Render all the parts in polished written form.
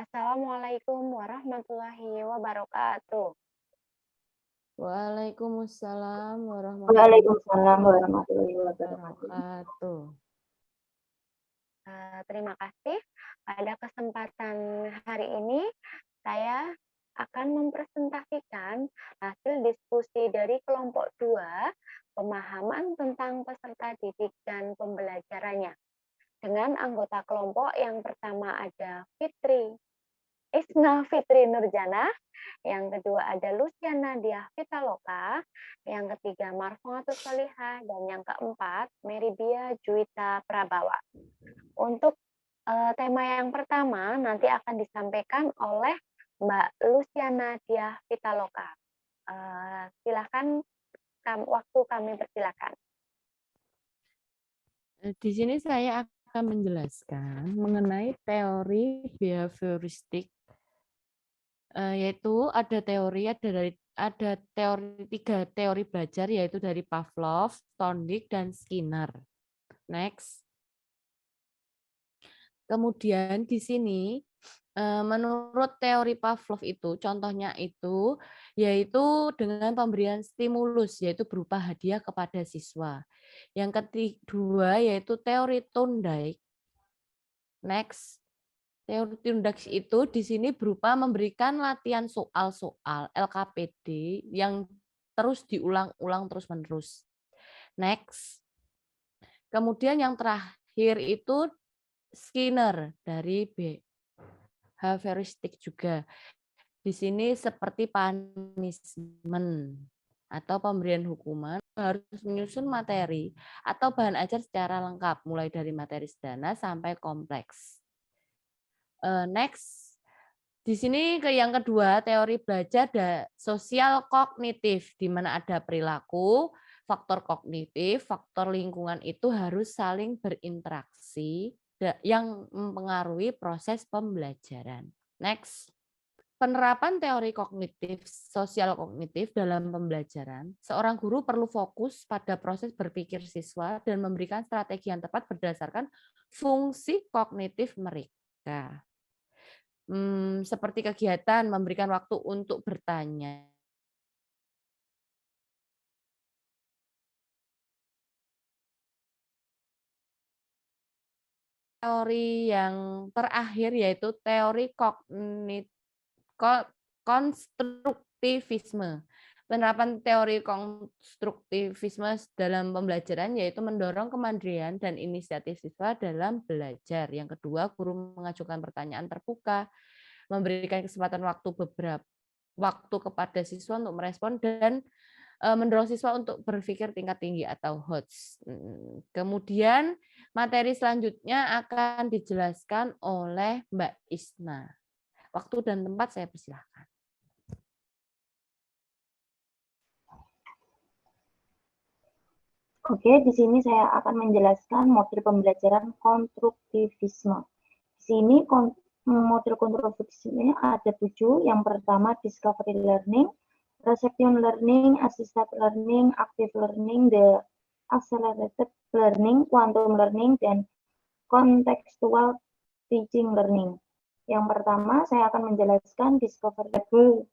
Assalamualaikum warahmatullahi wabarakatuh. Waalaikumsalam Waalaikumsalam warahmatullahi warahmatullahi wabarakatuh. wabarakatuh. Terima kasih. Pada kesempatan hari ini, saya akan mempresentasikan hasil diskusi dari kelompok 2, pemahaman tentang peserta didik dan pembelajarannya. Dengan anggota kelompok yang pertama ada Isna Fitri Nurjana, yang kedua ada Luciana Diah Pitaloka, yang ketiga Marfonatus Solihah, dan yang keempat Meribia Juwita Prabawa. Untuk tema yang pertama nanti akan disampaikan oleh Mbak Luciana Diah Pitaloka. Silakan, waktu kami persilakan. Di sini saya akan menjelaskan mengenai teori behavioristik, yaitu ada tiga teori belajar, yaitu dari Pavlov, Thorndike, dan Skinner. Next. Kemudian di sini menurut teori Pavlov itu contohnya itu yaitu dengan pemberian stimulus, yaitu berupa hadiah kepada siswa. Yang kedua yaitu teori Thorndike. Next. Teori Thorndike itu di sini berupa memberikan latihan soal-soal LKPD yang terus diulang-ulang terus-menerus. Next. Kemudian yang terakhir itu Skinner dari behavioristik juga. Di sini seperti punishment atau pemberian hukuman, harus menyusun materi atau bahan ajar secara lengkap, mulai dari materi sederhana sampai kompleks. Next, di sini yang kedua teori belajar sosial kognitif, di mana ada perilaku, faktor kognitif, faktor lingkungan itu harus saling berinteraksi yang mempengaruhi proses pembelajaran. Next. Penerapan teori kognitif, sosial kognitif dalam pembelajaran, seorang guru perlu fokus pada proses berpikir siswa dan memberikan strategi yang tepat berdasarkan fungsi kognitif mereka. Seperti kegiatan memberikan waktu untuk bertanya. Teori yang terakhir yaitu teori konstruktivisme. Penerapan teori konstruktivisme dalam pembelajaran yaitu mendorong kemandirian dan inisiatif siswa dalam belajar. Yang kedua, guru mengajukan pertanyaan terbuka, memberikan kesempatan waktu kepada siswa untuk merespon dan mendorong siswa untuk berpikir tingkat tinggi atau HOTS. Kemudian materi selanjutnya akan dijelaskan oleh Mbak Isna. Waktu dan tempat saya persilahkan. Oke, di sini saya akan menjelaskan model pembelajaran konstruktivisme. Di sini model konstruktivisme ada 7. Yang pertama discovery learning, reception learning, assisted learning, active learning, the accelerated learning, quantum learning, dan contextual teaching learning. Yang pertama saya akan menjelaskan discovery learning.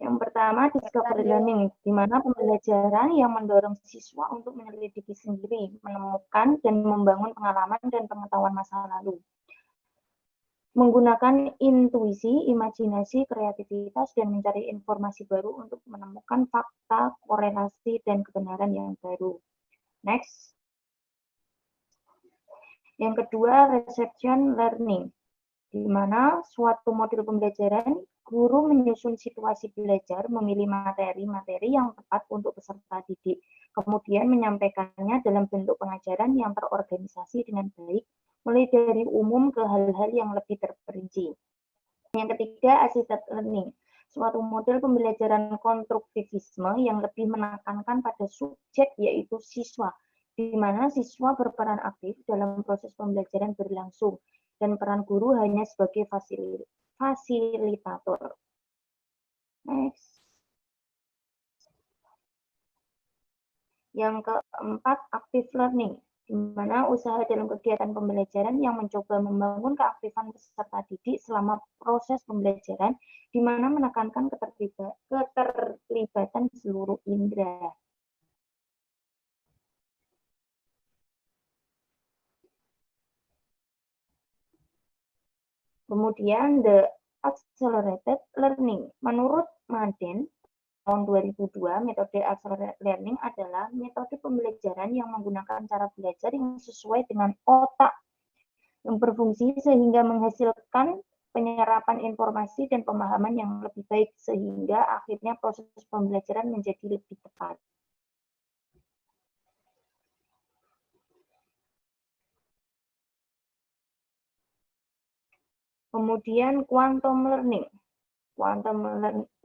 Yang pertama, discovery learning, di mana pembelajaran yang mendorong siswa untuk menyelidiki sendiri, menemukan dan membangun pengalaman dan pengetahuan masa lalu. Menggunakan intuisi, imajinasi, kreativitas, dan mencari informasi baru untuk menemukan fakta, korelasi, dan kebenaran yang baru. Next. Yang kedua, reception learning, di mana suatu model pembelajaran guru menyusun situasi belajar, memilih materi-materi yang tepat untuk peserta didik, kemudian menyampaikannya dalam bentuk pengajaran yang terorganisasi dengan baik, mulai dari umum ke hal-hal yang lebih terperinci. Yang ketiga, assisted learning, suatu model pembelajaran konstruktivisme yang lebih menekankan pada subjek, yaitu siswa, di mana siswa berperan aktif dalam proses pembelajaran berlangsung, dan peran guru hanya sebagai fasilitator. Next. Yang keempat, active learning, di mana usaha dalam kegiatan pembelajaran yang mencoba membangun keaktifan peserta didik selama proses pembelajaran, di mana menekankan keterlibatan seluruh indera. Kemudian the accelerated learning. Menurut Madden, tahun 2002, metode accelerated learning adalah metode pembelajaran yang menggunakan cara belajar yang sesuai dengan otak yang berfungsi sehingga menghasilkan penyerapan informasi dan pemahaman yang lebih baik sehingga akhirnya proses pembelajaran menjadi lebih tepat. Kemudian quantum learning.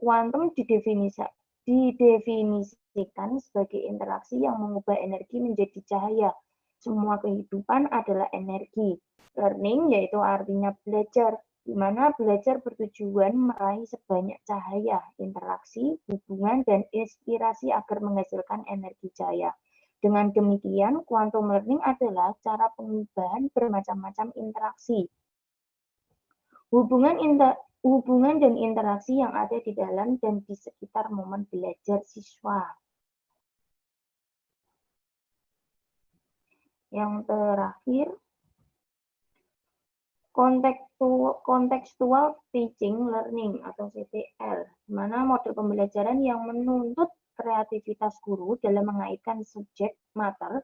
Quantum didefinisikan sebagai interaksi yang mengubah energi menjadi cahaya. Semua kehidupan adalah energi. Learning yaitu artinya belajar, di mana belajar bertujuan meraih sebanyak cahaya, interaksi, hubungan, dan inspirasi agar menghasilkan energi cahaya. Dengan demikian, quantum learning adalah cara pengubahan bermacam-macam interaksi. Hubungan dan interaksi yang ada di dalam dan di sekitar momen belajar siswa. Yang terakhir, contextual teaching learning atau CTL, di mana model pembelajaran yang menuntut kreativitas guru dalam mengaitkan subjek mater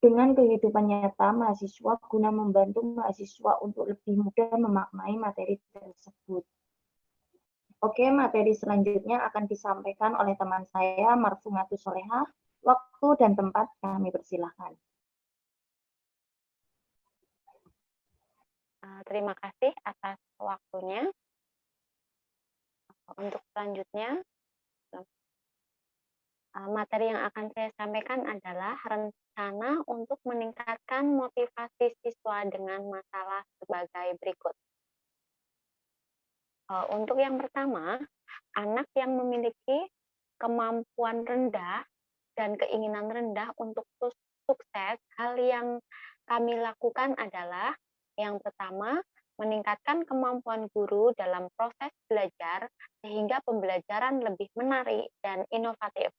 dengan kehidupan nyata mahasiswa guna membantu mahasiswa untuk lebih mudah memaknai materi tersebut. Oke, materi selanjutnya akan disampaikan oleh teman saya, Marfumatus Solehah. Waktu dan tempat kami persilahkan. Terima kasih atas waktunya. Untuk selanjutnya, materi yang akan saya sampaikan adalah rencana untuk meningkatkan motivasi siswa dengan masalah sebagai berikut. Untuk yang pertama, anak yang memiliki kemampuan rendah dan keinginan rendah untuk sukses, hal yang kami lakukan adalah yang pertama, meningkatkan kemampuan guru dalam proses belajar sehingga pembelajaran lebih menarik dan inovatif.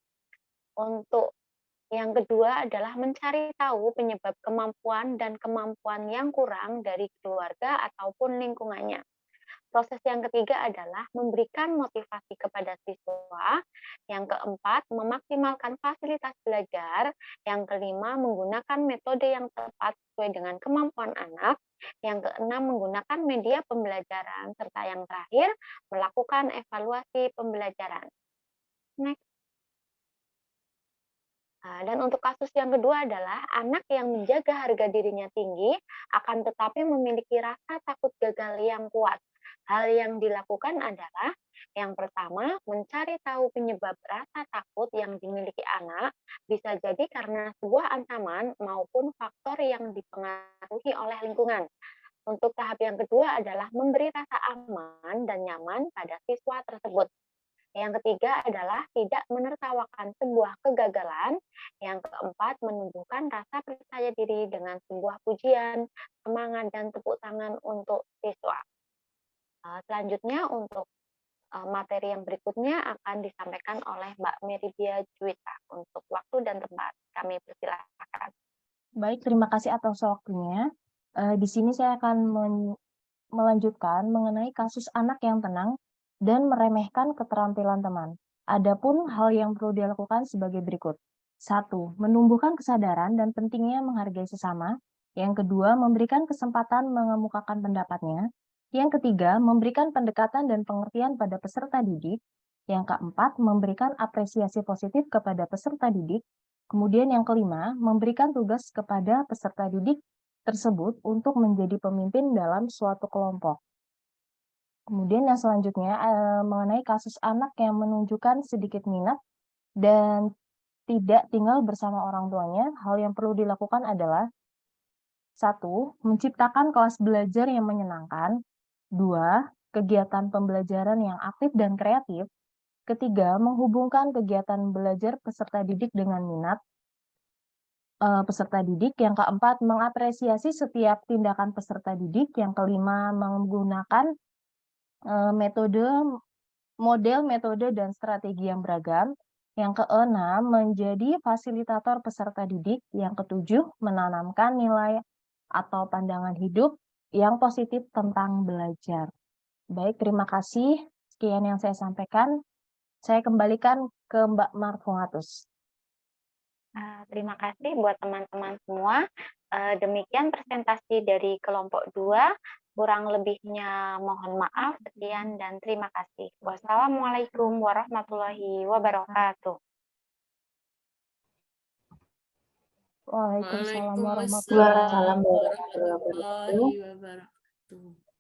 Untuk yang kedua adalah mencari tahu penyebab kemampuan dan kemampuan yang kurang dari keluarga ataupun lingkungannya. Proses yang ketiga adalah memberikan motivasi kepada siswa. Yang keempat, memaksimalkan fasilitas belajar. Yang kelima, menggunakan metode yang tepat sesuai dengan kemampuan anak. Yang keenam, menggunakan media pembelajaran. Serta yang terakhir, melakukan evaluasi pembelajaran. Next. Dan untuk kasus yang kedua adalah anak yang menjaga harga dirinya tinggi akan tetapi memiliki rasa takut gagal yang kuat. Hal yang dilakukan adalah yang pertama, mencari tahu penyebab rasa takut yang dimiliki anak, bisa jadi karena sebuah ancaman maupun faktor yang dipengaruhi oleh lingkungan. Untuk tahap yang kedua adalah memberi rasa aman dan nyaman pada siswa tersebut. Yang ketiga adalah tidak menertawakan sebuah kegagalan. Yang keempat, menumbuhkan rasa percaya diri dengan sebuah pujian, semangat, dan tepuk tangan untuk siswa. Selanjutnya untuk materi yang berikutnya akan disampaikan oleh Mbak Meribia Juwita. Untuk waktu dan tempat kami persilahkan. Baik, terima kasih atas waktunya. Di sini saya akan melanjutkan mengenai kasus anak yang tenang dan meremehkan keterampilan teman. Adapun hal yang perlu dilakukan sebagai berikut. 1. Menumbuhkan kesadaran dan pentingnya menghargai sesama. Yang kedua, memberikan kesempatan mengemukakan pendapatnya. Yang ketiga, memberikan pendekatan dan pengertian pada peserta didik. Yang keempat, memberikan apresiasi positif kepada peserta didik. Kemudian yang kelima, memberikan tugas kepada peserta didik tersebut untuk menjadi pemimpin dalam suatu kelompok. Kemudian yang selanjutnya mengenai kasus anak yang menunjukkan sedikit minat dan tidak tinggal bersama orang tuanya, hal yang perlu dilakukan adalah 1. Menciptakan kelas belajar yang menyenangkan. 2. Kegiatan pembelajaran yang aktif dan kreatif. Ketiga, menghubungkan kegiatan belajar peserta didik dengan minat. peserta didik. Yang keempat, mengapresiasi setiap tindakan peserta didik. Yang kelima, menggunakan model, metode, dan strategi yang beragam. Yang keenam, menjadi fasilitator peserta didik. Yang ketujuh, menanamkan nilai atau pandangan hidup yang positif tentang belajar. Baik, terima kasih. Sekian yang saya sampaikan. Saya kembalikan ke Mbak Marfuatus. Terima kasih buat teman-teman semua. Demikian presentasi dari kelompok 2. Kurang lebihnya mohon maaf. Sekian dan terima kasih. Wassalamualaikum warahmatullahi wabarakatuh. Waalaikumsalam warahmatullahi Waalaikumsalam Waalaikumsalam warahmatullahi warahmatullahi wabarakatuh. wabarakatuh.